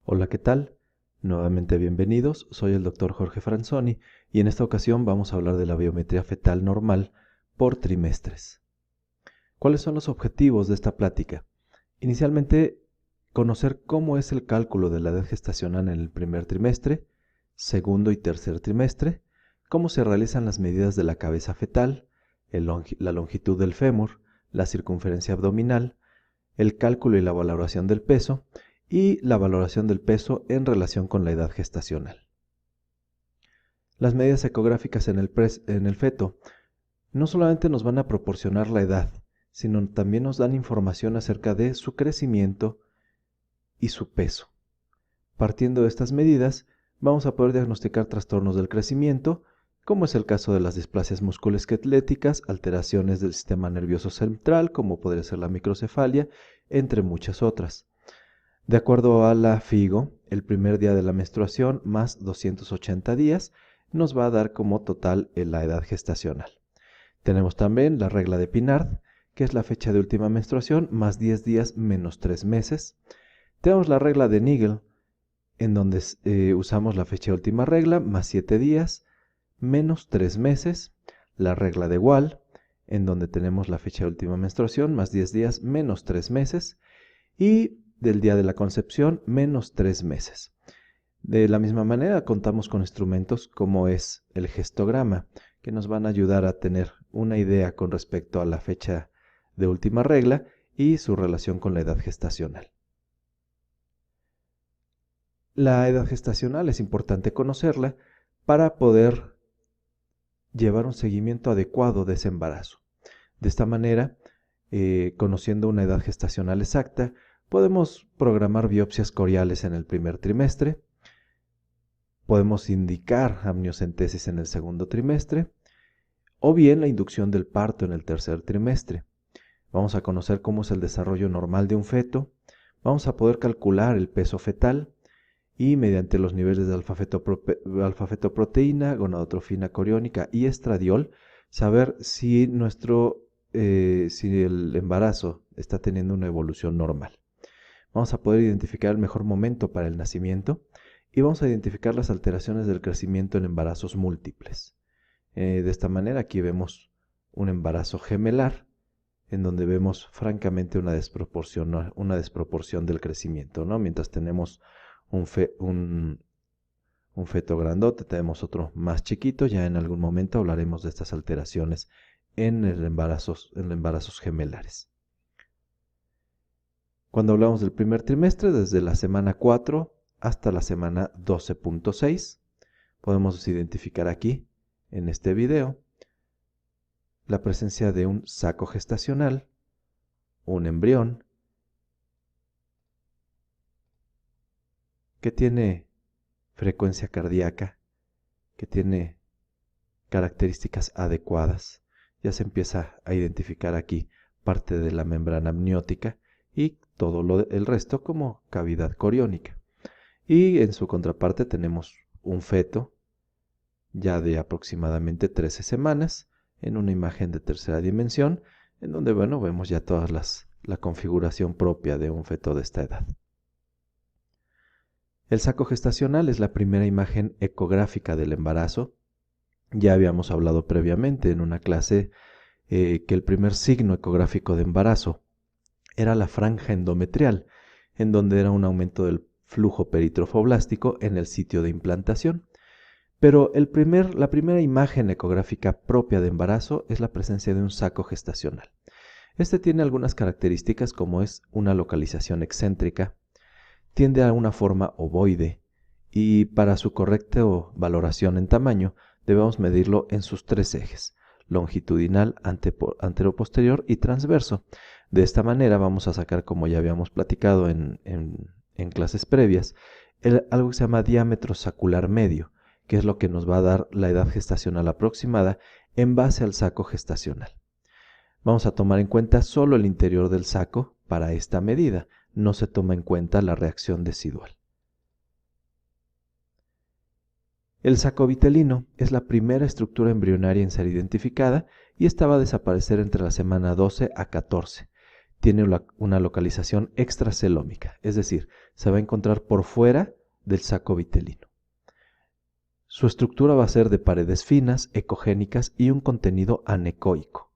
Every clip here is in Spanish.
Hola, ¿qué tal? Nuevamente bienvenidos, soy el Dr. Jorge Franzoni y en esta ocasión vamos a hablar de la biometría fetal normal por trimestres. ¿Cuáles son los objetivos de esta plática? Inicialmente, conocer cómo es el cálculo de la edad gestacional en el primer trimestre, segundo y tercer trimestre, cómo se realizan las medidas de la cabeza fetal, la longitud del fémur, la circunferencia abdominal, el cálculo y la valoración del peso, y la valoración del peso en relación con la edad gestacional. Las medidas ecográficas en el feto no solamente nos van a proporcionar la edad, sino también nos dan información acerca de su crecimiento y su peso. Partiendo de estas medidas, vamos a poder diagnosticar trastornos del crecimiento, como es el caso de las displasias musculoesqueléticas, alteraciones del sistema nervioso central, como podría ser la microcefalia, entre muchas otras. De acuerdo a la FIGO, el primer día de la menstruación más 280 días nos va a dar como total la edad gestacional. Tenemos también la regla de Pinard, que es la fecha de última menstruación más 10 días menos 3 meses. Tenemos la regla de Nigel, en donde usamos la fecha de última regla más 7 días menos 3 meses. La regla de Wall, en donde tenemos la fecha de última menstruación más 10 días menos 3 meses. Y del día de la concepción menos 3 meses. De la misma manera contamos con instrumentos como es el gestograma, que nos van a ayudar a tener una idea con respecto a la fecha de última regla y su relación con la edad gestacional. La edad gestacional es importante conocerla para poder llevar un seguimiento adecuado de ese embarazo. De esta manera, conociendo una edad gestacional exacta, podemos programar biopsias coriales en el primer trimestre, podemos indicar amniocentesis en el segundo trimestre, o bien la inducción del parto en el tercer trimestre. Vamos a conocer cómo es el desarrollo normal de un feto, vamos a poder calcular el peso fetal y mediante los niveles de alfa-fetoproteína, gonadotrofina coriónica y estradiol, saber si el embarazo está teniendo una evolución normal. Vamos a poder identificar el mejor momento para el nacimiento y vamos a identificar las alteraciones del crecimiento en embarazos múltiples. De esta manera aquí vemos un embarazo gemelar en donde vemos francamente una desproporción del crecimiento, ¿no? Mientras tenemos un feto grandote, tenemos otro más chiquito, ya en algún momento hablaremos de estas alteraciones en embarazos gemelares. Cuando hablamos del primer trimestre, desde la semana 4 hasta la semana 12.6, podemos identificar aquí, en este video, la presencia de un saco gestacional, un embrión, que tiene frecuencia cardíaca, que tiene características adecuadas. Ya se empieza a identificar aquí parte de la membrana amniótica y todo el resto como cavidad coriónica. Y en su contraparte tenemos un feto ya de aproximadamente 13 semanas en una imagen de tercera dimensión, en donde vemos ya toda la configuración propia de un feto de esta edad. El saco gestacional es la primera imagen ecográfica del embarazo. Ya habíamos hablado previamente en una clase que el primer signo ecográfico de embarazo era la franja endometrial, en donde era un aumento del flujo peritrofoblástico en el sitio de implantación. Pero la primera imagen ecográfica propia de embarazo es la presencia de un saco gestacional. Este tiene algunas características como es una localización excéntrica, tiende a una forma ovoide y para su correcta valoración en tamaño debemos medirlo en sus tres ejes: longitudinal, anteroposterior y transverso. De esta manera vamos a sacar, como ya habíamos platicado en clases previas, algo que se llama diámetro sacular medio, que es lo que nos va a dar la edad gestacional aproximada en base al saco gestacional. Vamos a tomar en cuenta solo el interior del saco para esta medida, no se toma en cuenta la reacción decidual. El saco vitelino es la primera estructura embrionaria en ser identificada y esta va a desaparecer entre la semana 12 a 14. Tiene una localización extracelómica, es decir, se va a encontrar por fuera del saco vitelino. Su estructura va a ser de paredes finas, ecogénicas y un contenido anecoico.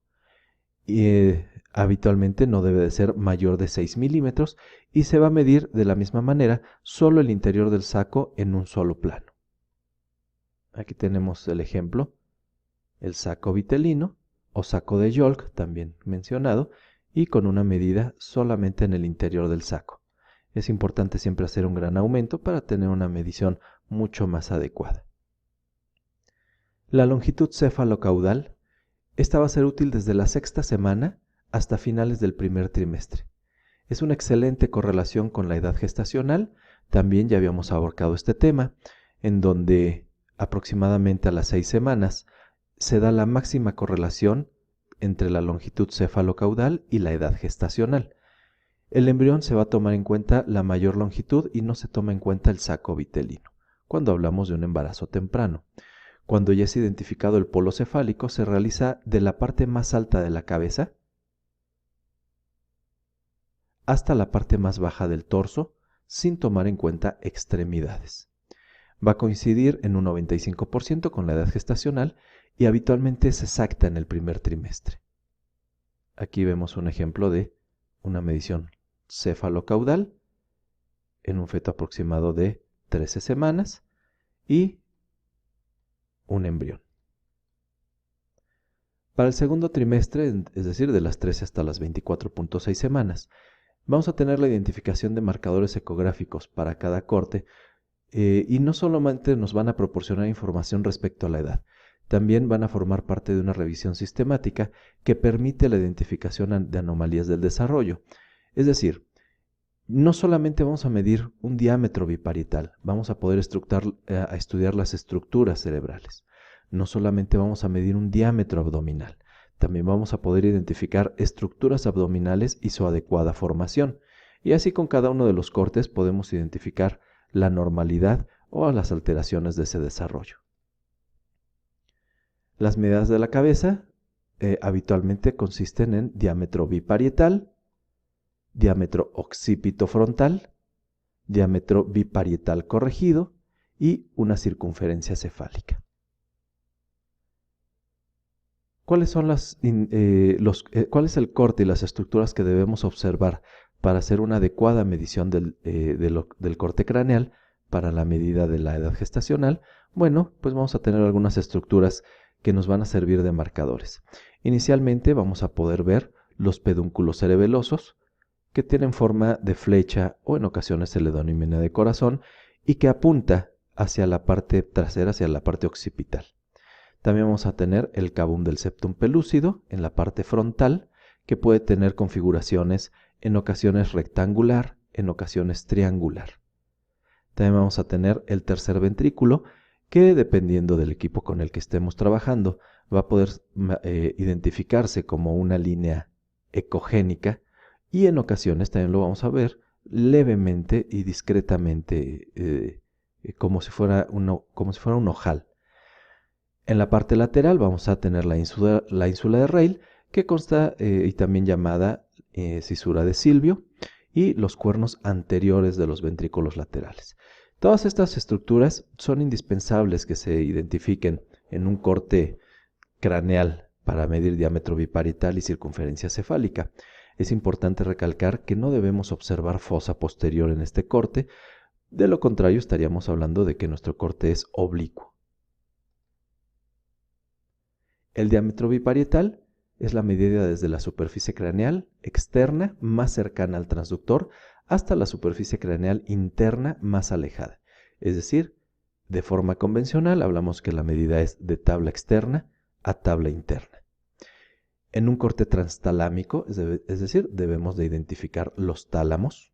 Habitualmente no debe de ser mayor de 6 milímetros y se va a medir de la misma manera solo el interior del saco en un solo plano. Aquí tenemos el ejemplo, el saco vitelino o saco de Yolk, también mencionado, y con una medida solamente en el interior del saco. Es importante siempre hacer un gran aumento para tener una medición mucho más adecuada. La longitud cefalocaudal, esta va a ser útil desde la sexta semana hasta finales del primer trimestre. Es una excelente correlación con la edad gestacional, también ya habíamos abordado este tema, en donde aproximadamente a las 6 semanas se da la máxima correlación entre la longitud cefalocaudal y la edad gestacional. El embrión se va a tomar en cuenta la mayor longitud y no se toma en cuenta el saco vitelino, cuando hablamos de un embarazo temprano. Cuando ya es identificado el polo cefálico, se realiza de la parte más alta de la cabeza hasta la parte más baja del torso, sin tomar en cuenta extremidades. Va a coincidir en un 95% con la edad gestacional y habitualmente es exacta en el primer trimestre. Aquí vemos un ejemplo de una medición cefalocaudal en un feto aproximado de 13 semanas y un embrión. Para el segundo trimestre, es decir, de las 13 hasta las 24.6 semanas, vamos a tener la identificación de marcadores ecográficos para cada corte y no solamente nos van a proporcionar información respecto a la edad, también van a formar parte de una revisión sistemática que permite la identificación de anomalías del desarrollo. Es decir, no solamente vamos a medir un diámetro biparietal, vamos a poder estudiar las estructuras cerebrales. No solamente vamos a medir un diámetro abdominal, también vamos a poder identificar estructuras abdominales y su adecuada formación. Y así con cada uno de los cortes podemos identificar la normalidad o las alteraciones de ese desarrollo. Las medidas de la cabeza habitualmente consisten en diámetro biparietal, diámetro occipito frontal, diámetro biparietal corregido y una circunferencia cefálica. ¿Cuál es el corte y las estructuras que debemos observar para hacer una adecuada medición del corte craneal para la medida de la edad gestacional? Bueno, pues vamos a tener algunas estructuras que nos van a servir de marcadores. Inicialmente vamos a poder ver los pedúnculos cerebelosos, que tienen forma de flecha o en ocasiones se le denomina de corazón y que apunta hacia la parte trasera, hacia la parte occipital. También vamos a tener el cabum del septum pelúcido en la parte frontal, que puede tener configuraciones en ocasiones rectangular, en ocasiones triangular. También vamos a tener el tercer ventrículo, que dependiendo del equipo con el que estemos trabajando, va a poder identificarse como una línea ecogénica y en ocasiones también lo vamos a ver levemente y discretamente como si fuera un ojal. En la parte lateral vamos a tener la ínsula de Rayleigh, que consta y también llamada cisura de Silvio, y los cuernos anteriores de los ventrículos laterales. Todas estas estructuras son indispensables que se identifiquen en un corte craneal para medir diámetro biparietal y circunferencia cefálica. Es importante recalcar que no debemos observar fosa posterior en este corte, de lo contrario estaríamos hablando de que nuestro corte es oblicuo. El diámetro biparietal es la medida desde la superficie craneal externa más cercana al transductor hasta la superficie craneal interna más alejada. Es decir, de forma convencional hablamos que la medida es de tabla externa a tabla interna. En un corte transtalámico, es decir, debemos de identificar los tálamos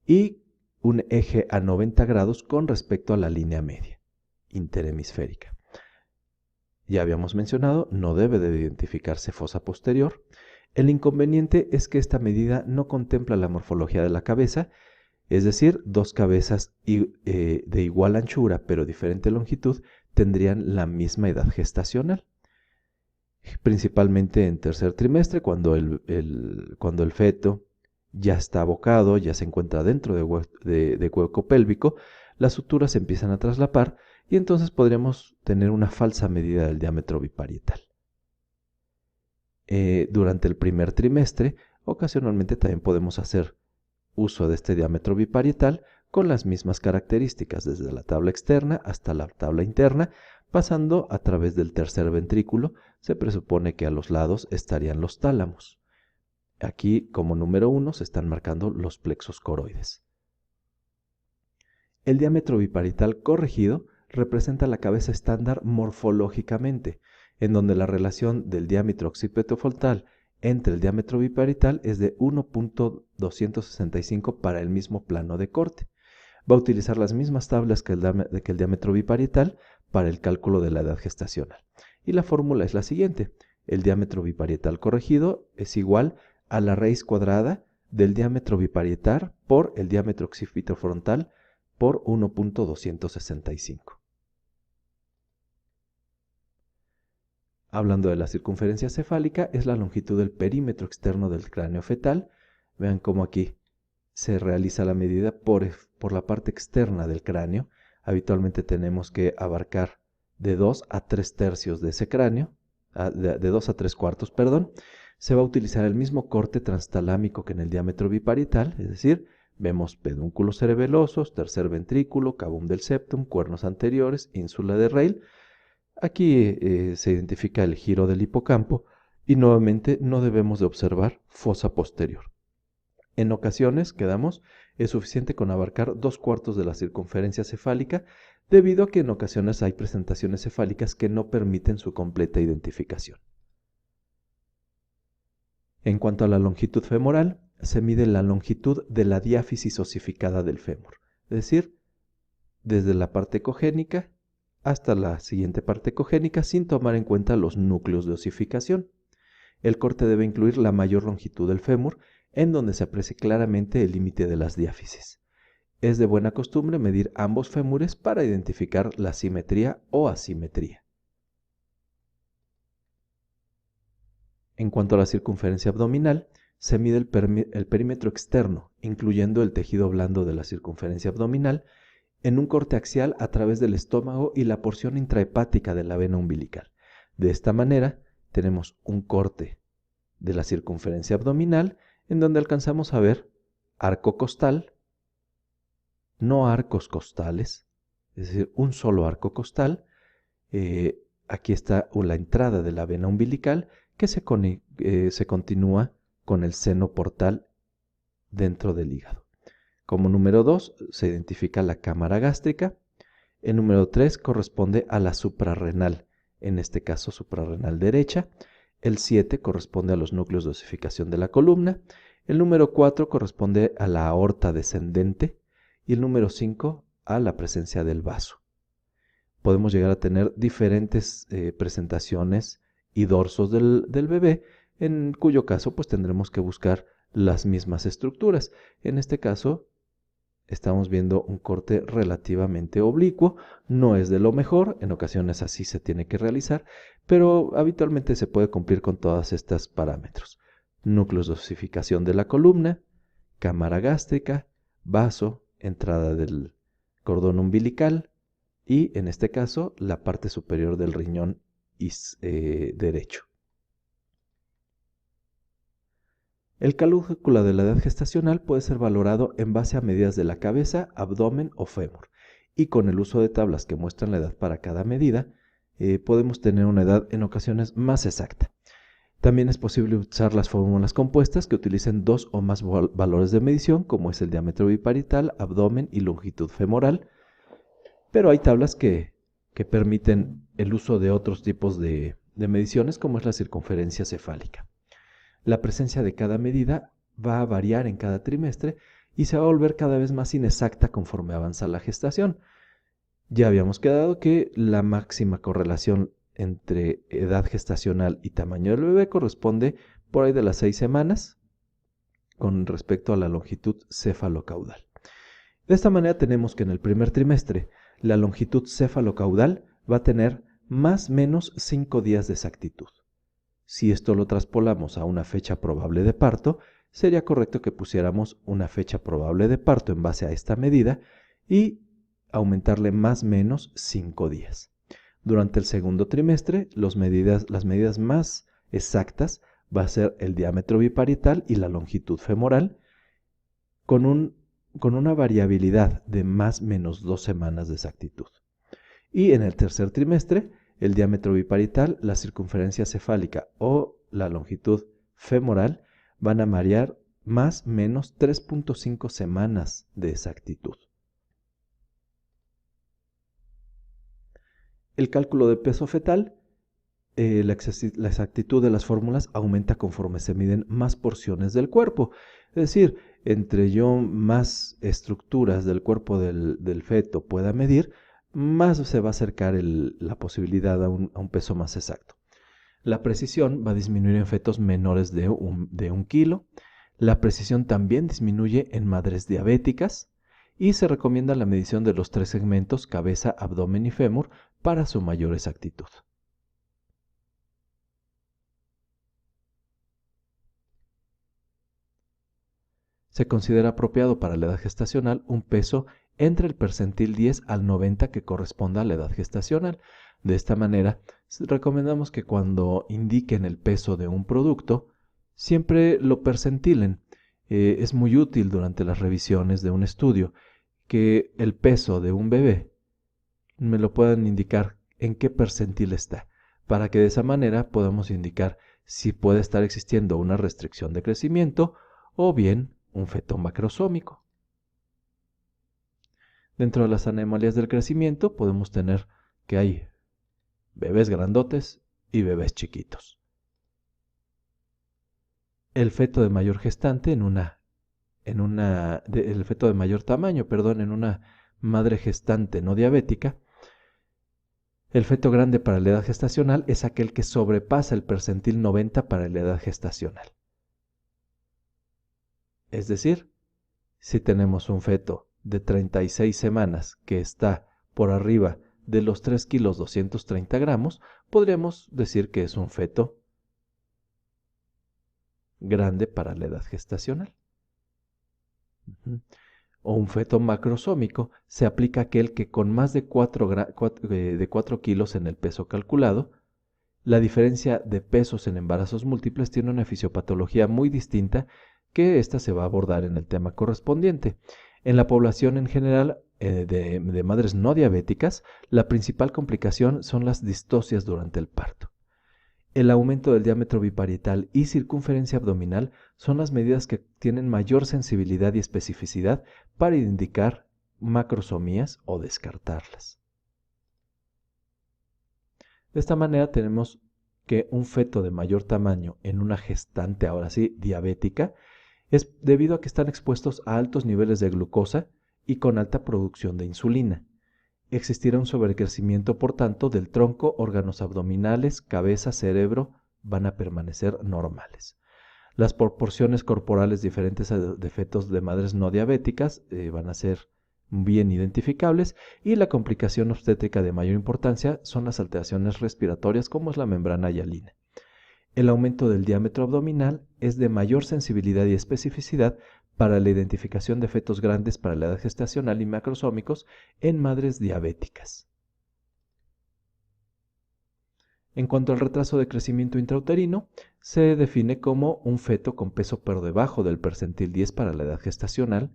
y un eje a 90 grados con respecto a la línea media interhemisférica. Ya habíamos mencionado, no debe de identificarse fosa posterior. El inconveniente es que esta medida no contempla la morfología de la cabeza, es decir, dos cabezas de igual anchura pero diferente longitud tendrían la misma edad gestacional. Principalmente en tercer trimestre, cuando el feto ya está abocado, ya se encuentra dentro de hueco pélvico, las suturas se empiezan a traslapar y entonces podríamos tener una falsa medida del diámetro biparietal. Durante el primer trimestre, ocasionalmente también podemos hacer uso de este diámetro biparietal con las mismas características, desde la tabla externa hasta la tabla interna, pasando a través del tercer ventrículo. Se presupone que a los lados estarían los tálamos. Aquí, como número 1, se están marcando los plexos coroides. El diámetro biparietal corregido representa la cabeza estándar morfológicamente, en donde la relación del diámetro occipitofrontal entre el diámetro biparietal es de 1.265 para el mismo plano de corte. Va a utilizar las mismas tablas que el diámetro biparietal para el cálculo de la edad gestacional. Y la fórmula es la siguiente. El diámetro biparietal corregido es igual a la raíz cuadrada del diámetro biparietal por el diámetro occipitofrontal por 1.265. Hablando de la circunferencia cefálica, es la longitud del perímetro externo del cráneo fetal. Vean cómo aquí se realiza la medida por la parte externa del cráneo. Habitualmente tenemos que abarcar de 2 a 3 tercios de ese cráneo, de 2 a 3 cuartos, perdón. Se va a utilizar el mismo corte transtalámico que en el diámetro biparietal, es decir, vemos pedúnculos cerebelosos, tercer ventrículo, cabum del septum, cuernos anteriores, ínsula de Rayleigh. Aquí se identifica el giro del hipocampo y nuevamente no debemos de observar fosa posterior. En ocasiones, quedamos, es suficiente con abarcar 2 cuartos de la circunferencia cefálica, debido a que en ocasiones hay presentaciones cefálicas que no permiten su completa identificación. En cuanto a la longitud femoral, se mide la longitud de la diáfisis osificada del fémur, es decir, desde la parte ecogénica hasta la siguiente parte ecogénica sin tomar en cuenta los núcleos de osificación. El corte debe incluir la mayor longitud del fémur, en donde se aprecia claramente el límite de las diáfisis. Es de buena costumbre medir ambos fémures para identificar la simetría o asimetría. En cuanto a la circunferencia abdominal, se mide el perímetro externo, incluyendo el tejido blando de la circunferencia abdominal, en un corte axial a través del estómago y la porción intrahepática de la vena umbilical. De esta manera, tenemos un corte de la circunferencia abdominal en donde alcanzamos a ver arco costal, no arcos costales, es decir, un solo arco costal. Aquí está la entrada de la vena umbilical que se continúa con el seno portal dentro del hígado. Como número 2 se identifica la cámara gástrica. El número 3 corresponde a la suprarrenal, en este caso suprarrenal derecha. El 7 corresponde a los núcleos de osificación de la columna. El número 4 corresponde a la aorta descendente. Y el número 5 a la presencia del vaso. Podemos llegar a tener diferentes presentaciones y dorsos del bebé, en cuyo caso pues tendremos que buscar las mismas estructuras. En este caso estamos viendo un corte relativamente oblicuo, no es de lo mejor, en ocasiones así se tiene que realizar, pero habitualmente se puede cumplir con todos estos parámetros. Núcleos de osificación de la columna, cámara gástrica, vaso, entrada del cordón umbilical y, en este caso, la parte superior del riñón derecho. El cálculo de la edad gestacional puede ser valorado en base a medidas de la cabeza, abdomen o fémur, y con el uso de tablas que muestran la edad para cada medida, podemos tener una edad en ocasiones más exacta. También es posible usar las fórmulas compuestas que utilicen 2 o más valores de medición, como es el diámetro biparietal, abdomen y longitud femoral, pero hay tablas que permiten el uso de otros tipos de mediciones, como es la circunferencia cefálica. La presencia de cada medida va a variar en cada trimestre y se va a volver cada vez más inexacta conforme avanza la gestación. Ya habíamos quedado que la máxima correlación entre edad gestacional y tamaño del bebé corresponde por ahí de las 6 semanas con respecto a la longitud cefalocaudal. De esta manera tenemos que en el primer trimestre la longitud cefalocaudal va a tener más o menos 5 días de exactitud. Si esto lo traspolamos a una fecha probable de parto, sería correcto que pusiéramos una fecha probable de parto en base a esta medida y aumentarle más o menos 5 días. Durante el segundo trimestre, las medidas más exactas va a ser el diámetro biparietal y la longitud femoral, con una variabilidad de más o menos 2 semanas de exactitud. Y en el tercer trimestre, el diámetro biparietal, la circunferencia cefálica o la longitud femoral van a variar más o menos 3.5 semanas de exactitud. El cálculo de peso fetal, la exactitud de las fórmulas aumenta conforme se miden más porciones del cuerpo. Es decir, entre yo más estructuras del cuerpo del feto pueda medir, más se va a acercar la posibilidad a un peso más exacto. La precisión va a disminuir en fetos menores de 1 kilo. La precisión también disminuye en madres diabéticas y se recomienda la medición de los 3 segmentos cabeza, abdomen y fémur para su mayor exactitud. Se considera apropiado para la edad gestacional un peso entre el percentil 10 al 90 que corresponda a la edad gestacional. De esta manera, recomendamos que cuando indiquen el peso de un producto, siempre lo percentilen. Es muy útil durante las revisiones de un estudio que el peso de un bebé me lo puedan indicar en qué percentil está, para que de esa manera podamos indicar si puede estar existiendo una restricción de crecimiento o bien un feto macrosómico. Dentro de las anomalias del crecimiento podemos tener que hay bebés grandotes y bebés chiquitos. El feto de mayor gestante el feto de mayor tamaño, en una madre gestante no diabética. El feto grande para la edad gestacional es aquel que sobrepasa el percentil 90 para la edad gestacional. Es decir, si tenemos un feto de 36 semanas que está por arriba de los 3 kilos 230 gramos, podríamos decir que es un feto grande para la edad gestacional. O un feto macrosómico se aplica a aquel que con más de 4 kilos en el peso calculado, la diferencia de pesos en embarazos múltiples tiene una fisiopatología muy distinta que esta se va a abordar en el tema correspondiente. En la población en general de madres no diabéticas, la principal complicación son las distocias durante el parto. El aumento del diámetro biparietal y circunferencia abdominal son las medidas que tienen mayor sensibilidad y especificidad para indicar macrosomías o descartarlas. De esta manera tenemos que un feto de mayor tamaño en una gestante, ahora sí, diabética, es debido a que están expuestos a altos niveles de glucosa y con alta producción de insulina. Existirá un sobrecrecimiento, por tanto, del tronco, órganos abdominales, cabeza, cerebro van a permanecer normales. Las proporciones corporales diferentes de fetos de madres no diabéticas van a ser bien identificables y la complicación obstétrica de mayor importancia son las alteraciones respiratorias como es la membrana hialina. El aumento del diámetro abdominal es de mayor sensibilidad y especificidad para la identificación de fetos grandes para la edad gestacional y macrosómicos en madres diabéticas. En cuanto al retraso de crecimiento intrauterino, se define como un feto con peso por debajo del percentil 10 para la edad gestacional.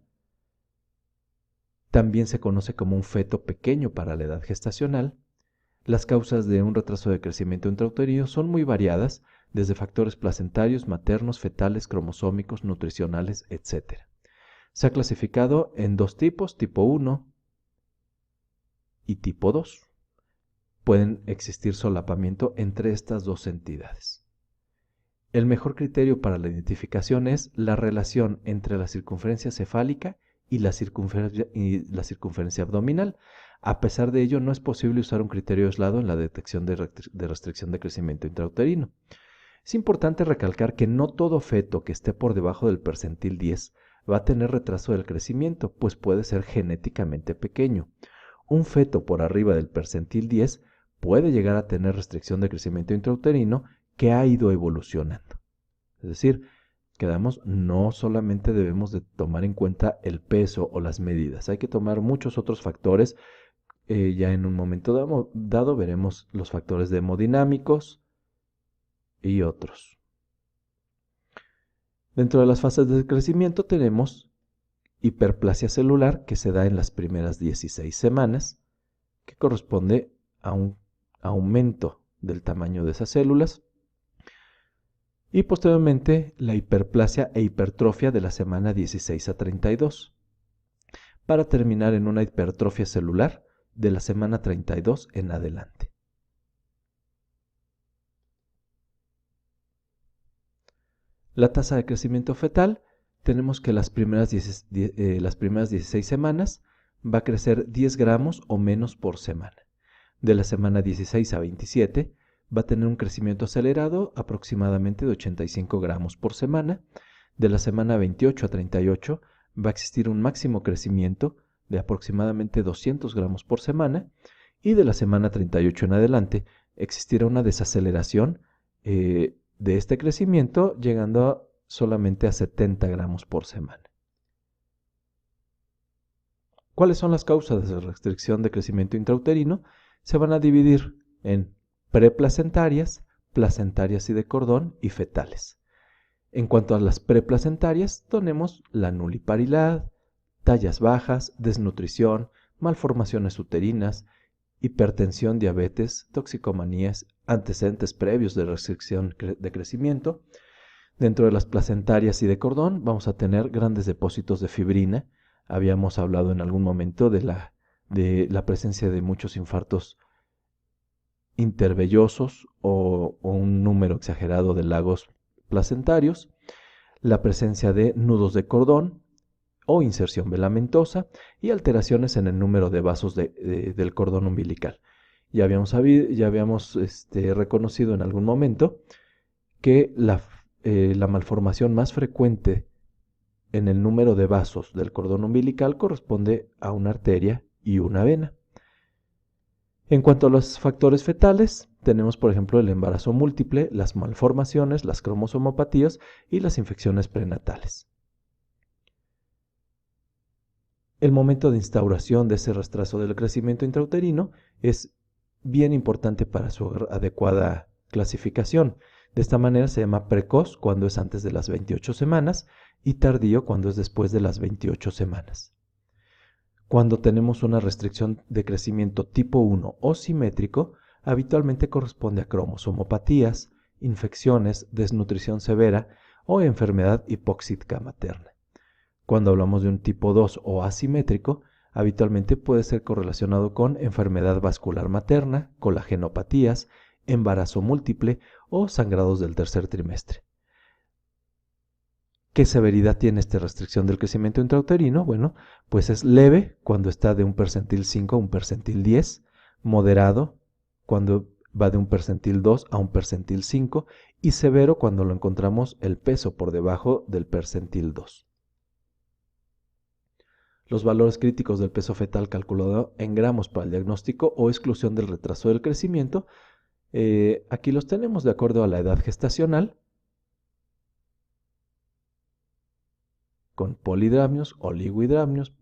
También se conoce como un feto pequeño para la edad gestacional. Las causas de un retraso de crecimiento intrauterino son muy variadas, desde factores placentarios, maternos, fetales, cromosómicos, nutricionales, etc. Se ha clasificado en 2 tipos, tipo 1 y tipo 2. Pueden existir solapamiento entre estas 2 entidades. El mejor criterio para la identificación es la relación entre la circunferencia cefálica y la circunferencia abdominal. A pesar de ello, no es posible usar un criterio aislado en la detección de restricción de crecimiento intrauterino. Es importante recalcar que no todo feto que esté por debajo del percentil 10 va a tener retraso del crecimiento, pues puede ser genéticamente pequeño. Un feto por arriba del percentil 10 puede llegar a tener restricción de crecimiento intrauterino que ha ido evolucionando. Es decir, Quedamos, no solamente debemos de tomar en cuenta el peso o las medidas, hay que tomar muchos otros factores. Ya en un momento dado veremos los factores hemodinámicos y otros. Dentro de las fases de crecimiento tenemos hiperplasia celular, que se da en las primeras 16 semanas, que corresponde a un aumento del tamaño de esas células. Y posteriormente la hiperplasia e hipertrofia de la semana 16 a 32, para terminar en una hipertrofia celular de la semana 32 en adelante. La tasa de crecimiento fetal, tenemos que las primeras 16 semanas va a crecer 10 gramos o menos por semana. De la semana 16 a 27 va a tener un crecimiento acelerado aproximadamente de 85 gramos por semana. De la semana 28 a 38 va a existir un máximo crecimiento de aproximadamente 200 gramos por semana. Y de la semana 38 en adelante existirá una desaceleración de este crecimiento, llegando solamente a 70 gramos por semana. ¿Cuáles son las causas de restricción de crecimiento intrauterino? Se van a dividir en preplacentarias, placentarias y de cordón y fetales. En cuanto a las preplacentarias, tenemos la nuliparidad, tallas bajas, desnutrición, malformaciones uterinas, hipertensión, diabetes, toxicomanías, antecedentes previos de restricción de crecimiento. Dentro de las placentarias y de cordón vamos a tener grandes depósitos de fibrina. Habíamos hablado en algún momento de la presencia de muchos infartos intervellosos o un número exagerado de lagos placentarios, la presencia de nudos de cordón o inserción velamentosa y alteraciones en el número de vasos del cordón umbilical. Ya habíamos reconocido en algún momento que la malformación más frecuente en el número de vasos del cordón umbilical corresponde a una arteria y una vena. En cuanto a los factores fetales, tenemos por ejemplo el embarazo múltiple, las malformaciones, las cromosomopatías y las infecciones prenatales. El momento de instauración de ese retraso del crecimiento intrauterino es bien importante para su adecuada clasificación. De esta manera se llama precoz cuando es antes de las 28 semanas y tardío cuando es después de las 28 semanas. Cuando tenemos una restricción de crecimiento tipo 1 o simétrico, habitualmente corresponde a cromosomopatías, infecciones, desnutrición severa o enfermedad hipóxica materna. Cuando hablamos de un tipo 2 o asimétrico, habitualmente puede ser correlacionado con enfermedad vascular materna, colagenopatías, embarazo múltiple o sangrados del tercer trimestre. ¿Qué severidad tiene esta restricción del crecimiento intrauterino? Bueno, pues es leve cuando está de un percentil 5 a un percentil 10, moderado cuando va de un percentil 2 a un percentil 5 y severo cuando lo encontramos el peso por debajo del percentil 2. Los valores críticos del peso fetal calculado en gramos para el diagnóstico o exclusión del retraso del crecimiento, aquí los tenemos de acuerdo a la edad gestacional, con polihidramios, oligohidramios,